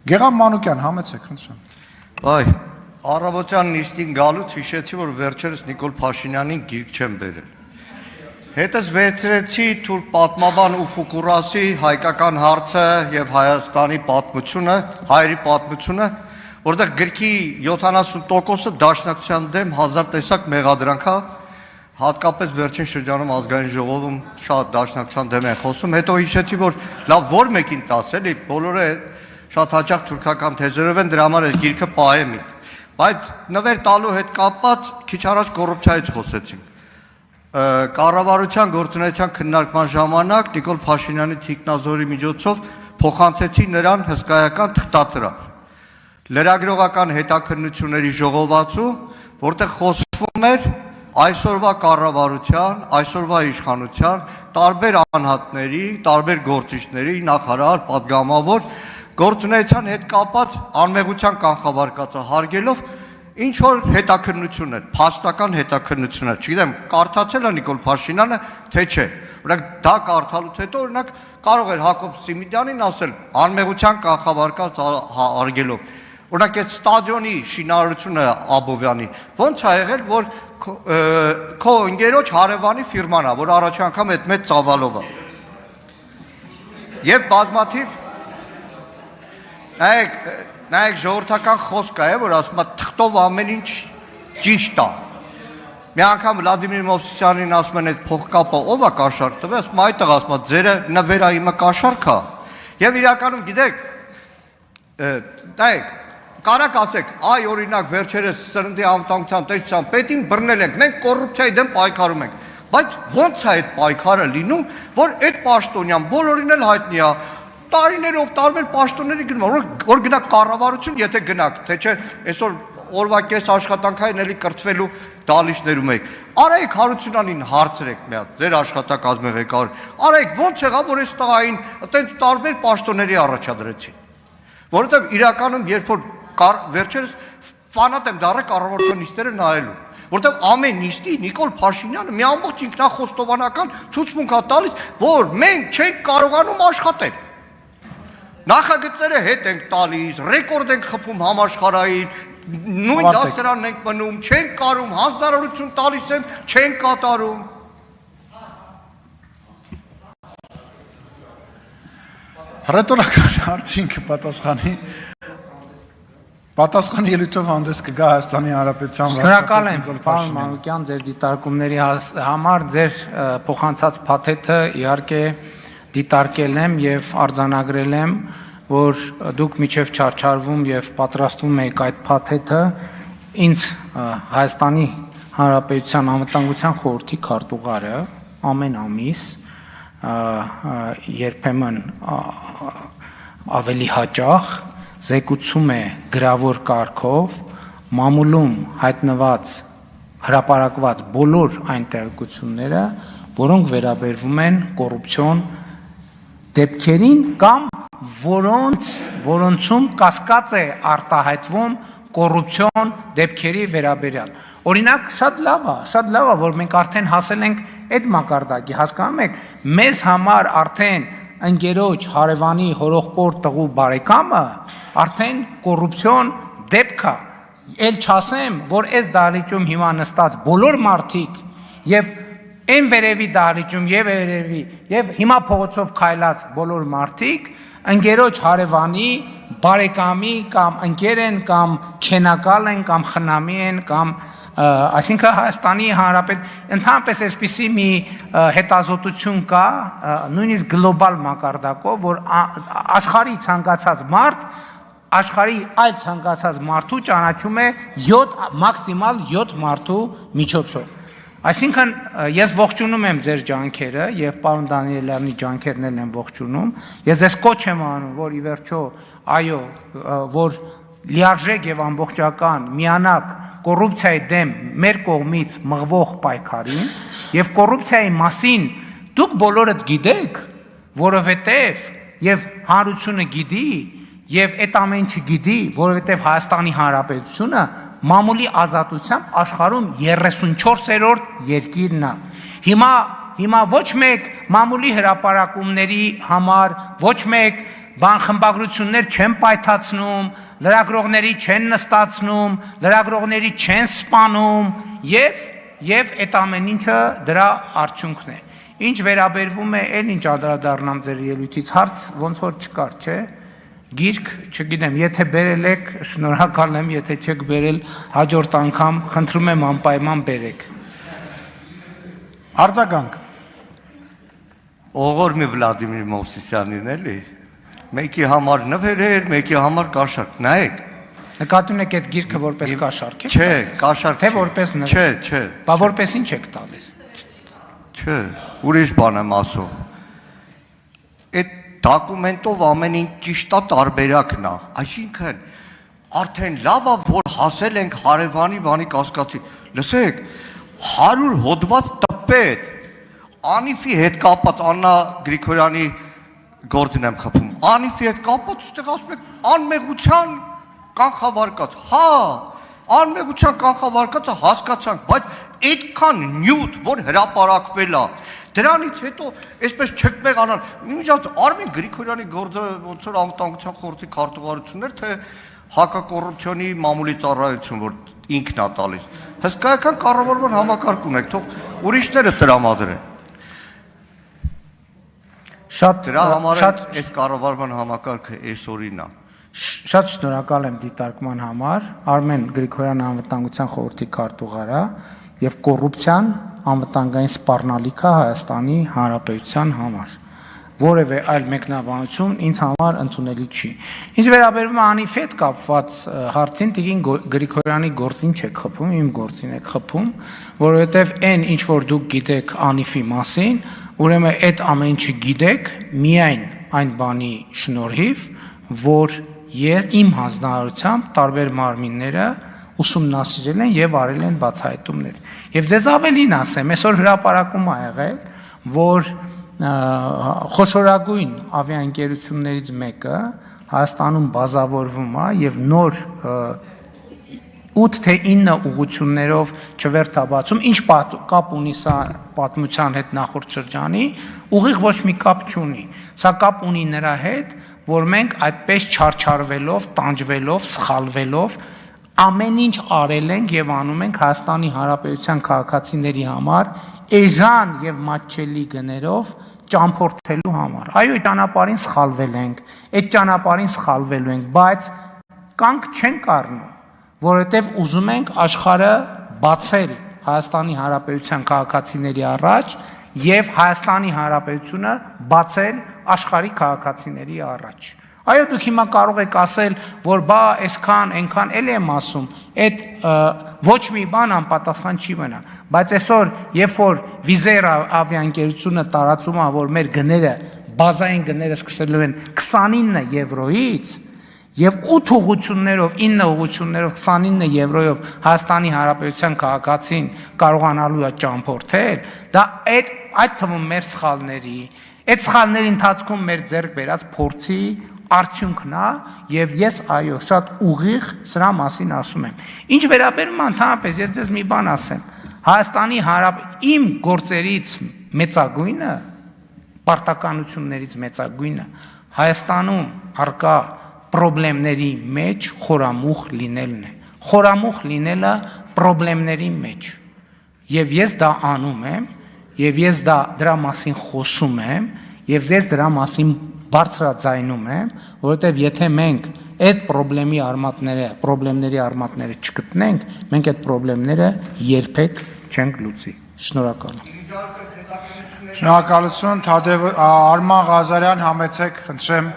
Գեղամ Մանուկյան, համեցեք, խնդրեմ։ Այ, առավոտյան նիստին գալուց հիշեցի, որ վերջերս Նիկոլ Փաշինյանին գիրք չեմ բերել։ Հետս վերցրեցի Թուրք պատմաբան ու Ֆուկուրասի հայկական հարցը եւ Հայաստանի պատմությունը, հայերի պատմությունը, որտեղ գրքի 70%-ը դաշնակցության դեմ 1000 տեսակ մեղադրանք է, հատկապես վերջին շրջանում ազգային ժողովում շատ դաշնակցության դեմ են խոսում, հետո հիշեցի, որ լավ որ մեկին տաս էլի, բոլորը շատ հաճախ թուրքական թեզերով են, դրա համար այս գիրքը պահեմ իմ։ Բայց նվեր տալու հետ կապված քիչ առաջ կոռուպցիայից խոսեցինք։ Կառավարության գործունեության քննարկման ժամանակ Նիկոլ Փաշինյանի թիկնազորի միջոցով փոխանցեցի նրան հսկայական թղթադրամ։ Լրագրողական հետաքննությունների ժողովածու, որտեղ խոսվում էր այսօրվա կառավարության, այսօրվա իշխանության, տարբեր անհատների, տարբեր գործիչների, նախարար, պատգամավոր գործունեության հետ կապված անմեղության կանխավարկածը հարգելով ինչ որ հետաքննություններ, փաստական հետաքննություններ, չգիտեմ, կարդացել է Նիկոլ Փաշինյանը, թե չէ։ Օրինակ դա կարդալուց հետո օրինակ կարող էր Հակոբ Սիմիդյանին ասել անմեղության կանխավարկած հարգելով։ Օրինակ այդ ստադիոնի շինարարությունը Աբովյանի ո՞նց է եղել, որ քո ընկերոջ հարևանի ֆիրման է, որ առաջ անգամ այդ մեծ ծավալով է։ Եվ բազմաթիվ նայեք ժողովրդական խոսք է, որ ասում է թղթով ամեն ինչ ճիշտ է։ Մի անգամ Վլադիմիր Մովսիսյանին ասում են այդ փողկապը ով է կաշառք տվել, ասում այդտեղ ասում է ձերը նվերա իմը կաշառք է։ Եվ իրականում գիտեք, նայեք կարակ ասեք, այ օրինակ վերջերս սննդի անվտանգության տեսության պետին բռնել ենք, մենք կոռուպցիայի դեմ պայքարում ենք, բայց ո՞նց է այդ պայքարը լինում, որ այդ պաշտոնյան բոլորին էլ հայտնի է, տարիներով տարբեր պաշտոնների գնում, որ գնաք կառավարություն, եթե գնաք, թե չէ այսօր օրվա կես աշխատանքային էլի կրթվելու դալիչներում եք։ Արայք Հարությունյանին հարցրեք մի հատ, ձեր աշխատակազմի ղեկավար, արայք ո՞նց եղավ, որ այս տղային այդպես տարբեր պաշտոնների առաջադրեցին։ Որովհետև իրականում երբ որ վերջերս ֆանատ եմ դառել կառավարության նիստերը նայելու, որտեղ ամեն նիստի Նիկոլ Փաշինյանը մի ամբողջ ինքնախոստովանական ցուցմունք է տալիս, որ մենք չենք կարողանում աշխատել։ Նախագծերը հետ ենք տալիս, ռեկորդ ենք խփում համաշխարհային, նույն դասարանն ենք մնում, չենք կարում, հանձնարարություն տալիս են, չենք կատարում։ Ռետորական հարցինքը պատասխանի ելույթով հանդես կգա Հայաստանի Հանրապետության Շնորհակալ եմ, պարոն Մանուկյան, ձեր դիտարկումների համար, ձեր փոխանցած փաթեթը իհարկե դիտարկել եմ եւ արձանագրել եմ, որ դուք միջև չարչարվում եւ պատրաստվում եք այդ փաթեթը ինձ Հայաստանի Հանրապետության անվտանգության խորհրդի քարտուղարը ամեն ամիս երբեմն ավելի հաճախ զեկուցում է գրավոր կարգով մամուլում հայտնված հրապարակված բոլոր այն տեղեկությունները, որոնք վերաբերվում են կոռուպցիոն դեպքերին կամ որոնցում կասկած է արտահայտվում կոռուպցիոն դեպքերի վերաբերյալ։ Օրինակ շատ լավ է, որ մենք արդեն հասել ենք այդ մակարդակի, հասկանում եք, մեզ համար արդեն ընկերոջ հարևանի հորողպոր տղու բարեկամը արդեն կոռուպցիոն դեպք է, էլ չասեմ, որ այս դահլիճում հիմա նստած բոլոր մարդիկ եւ այն վերևի դահլիճում եւ վերևի եւ հիմա փողոցով քայլած բոլոր մարդիկ ընկերոջ հարևանի բարեկամի կամ ընկեր են կամ քենակալ են կամ խնամի են կամ այսինքն Հայաստանի Հանրապետ ընդհանրապես այսպիսի մի հետազոտություն կա նույնիսկ գլոբալ մակարդակով, որ աշխարհի ցանկացած մարդ աշխարհի այլ ցանկացած մարդու ճանաչում է 7 մաքսիմալ 7 մարդու միջոցով։ Այսինքն ես ողջունում եմ ձեր ջանքերը եւ պարոն Դանիելյանի ջանքերն էլ եմ ողջունում։ Ես ձեզ կոչ եմ անում, որ ի վերջո այո, որ լիարժեք եւ ամբողջական միանակ կոռուպցիայի դեմ մեր կողմից մղվող պայքարին եւ կոռուպցիայի մասին դուք բոլորդ գիտեք, որովհետեւ եւ հանրությունը գիտի եւ այդ ամեն չգիտի, որովհետեւ Հայաստանի Հանրապետությունը մամուլի ազատությամբ աշխարհում 34-րդ երկիրն է։ Հիմա ոչ մեկ մամուլի հրապարակումների համար, ոչ մեկ բան խմբագրություններ չեն պայթացնում, լրագրողների չեն նստացնում, լրագրողների չեն սպանում եւ այդ ամեն ինչը դրա արդյունքն է։ Ինչ վերաբերվում է այն ինչ անդրադառնամ ձեր ելույթից, հարց ոնց որ չկար, չէ՞։ Գիրք, չգիտեմ, եթե բերել եք, շնորհակալ եմ, եթե չեք բերել, հաջորդ անգամ խնդրում եմ անպայման բերեք։ Արձագանք։ Օղորմի Վլադիմիր Մովսիսյանին էլի։ Մեկի համար նվերեր, մեկի համար կաշառք։ Նայեք։ Նկատի ունեք այդ գիրքը որպես կաշառք է։ Չէ, կաշառք։ Թե որպես նվեր։ Չէ։ Բա որպես ինչ եք տալիս։ Չէ, ուրիշ բան եմ ասում։ Այդ դոկումենտով ամեն ինչ ճիշտ է, տարբերակն է։ Այսինքն արդեն լավ է, որ հասել ենք հարևանի բանի կասկածի։ Լսեք, 100 հոդված տպետ Անիֆի հետ կապած Աննա Գրիգորյանի գործին եմ խփում։ Անիֆի հետ կապած այստեղ ասում եք անմեղության կանխավարկած։ Հա, անմեղության կանխավարկածը հասկացանք, բայց այդքան նյութ, որ հրապարակվել է, դրանից հետո այսպես չեք մեղանալ։ Իմիջիատ Արմեն Գրիգորյանի գործը ոնց որ անվտանգության խորհրդի քարտուղարություններ, թե հակակոռուպցիոնի մամուլի ծառայություն, որ ինքն է տալիս։ Հսկայական կառավարման համակարգ ունեք, թող ուրիշները տրամադրեն։ Դրա համար այս կառավարման համակարգը այսօրին է։ Շատ շնորհակալ եմ դիտարկման համար, Արմեն Գրիգորյան անվտանգության խորհրդի քարտուղարա եւ կոռուպցիան անվտանգային սպառնալիքը Հայաստանի Հանրապետության համար։ Որևէ այլ մեկնաբանություն ինձ համար ընդունելի չի։ Ինչ վերաբերում է Անիֆի հետ կապված հարցին, Տիկին Գրիգորյանի գործին չեք խփում, իմ գործին եք խփում, որովհետև այն ինչ որ դուք գիտեք Անիֆի մասին, ուրեմն այդ ամեն ինչը գիտեք միայն այն բանի շնորհիվ, որ իմ հանձնարարությամբ տարբեր մարմինները ուսումնասիրել են եւ արել են բացահայտումներ։ Եվ ձեզ ավելին ասեմ, այսօր հրապարակում ա եղել, որ խոշորագույն ավիաընկերություններից մեկը Հայաստանում բազավորվում է եւ նոր 8 թե 9 ուղղություններով չվերթաբացում, ինչ կապ ունի սա պատմության հետ նախորդ շրջանի, ուղիղ ոչ մի կապ չունի։ Սա կապ ունի նրա հետ, որ մենք այդպես չարչարվելով, տանջվելով, սխալվելով ամեն ինչ արել ենք եւ անում ենք Հայաստանի Հանրապետության քաղաքացիների համար էժան եւ մատչելի գներով ճամփորդելու համար։ Այո, ճանապարհին սխալվել ենք, այդ ճանապարհին սխալվելու ենք, բայց կանք չենք առնում, որովհետեւ ուզում ենք աշխարհը բացել Հայաստանի Հանրապետության քաղաքացիների առաջ եւ Հայաստանի Հանրապետությունը բացել աշխարհի քաղաքացիների առաջ։ Այո, դուք հիմա կարող եք ասել, որ բա այսքան, այնքան էլ եմ ասում, այդ ոչ մի բան անպատասխան չի մնա, բայց այսօր, երբ որ Վիզեր ավիաընկերությունը տարածում է, որ մեր գները, բազային գները սկսելու են 29 եվրոից եւ 8 ուղղություններով, 9 ուղղություններով 29 եվրոյով Հայաստանի Հանրապետության քաղաքացին կարողանալու է ճամփորդել, դա այդ թվում մեր սխալների, այդ սխալների ընթացքում մեր ձեռք բերած փորձի արդյունքն է եւ ես այո շատ ուղիղ սրա մասին ասում եմ։ Ինչ վերաբերում է ընդհանրապես ես ձեզ մի բան ասեմ։ Հայաստանի իմ գործերից մեծագույնը, պարտականություններից մեծագույնը Հայաստանում արկա պրոբլեմների մեջ խորամուխ լինելն է։ Խորամուխ լինելը պրոբլեմների մեջ։ Եվ ես դա անում եմ, եւ ես դրա մասին խոսում եմ, եւ ես դրա մասին բարձրաձայնում եմ, որովհետև եթե մենք այդ պրոբլեմների արմատները չգտնենք, մենք այդ պրոբլեմները երբեք չենք լուծի։ Շնորհակալ եմ։ Շնորհակալություն, Արման Ղազարյան, համեցեք, խնդրեմ։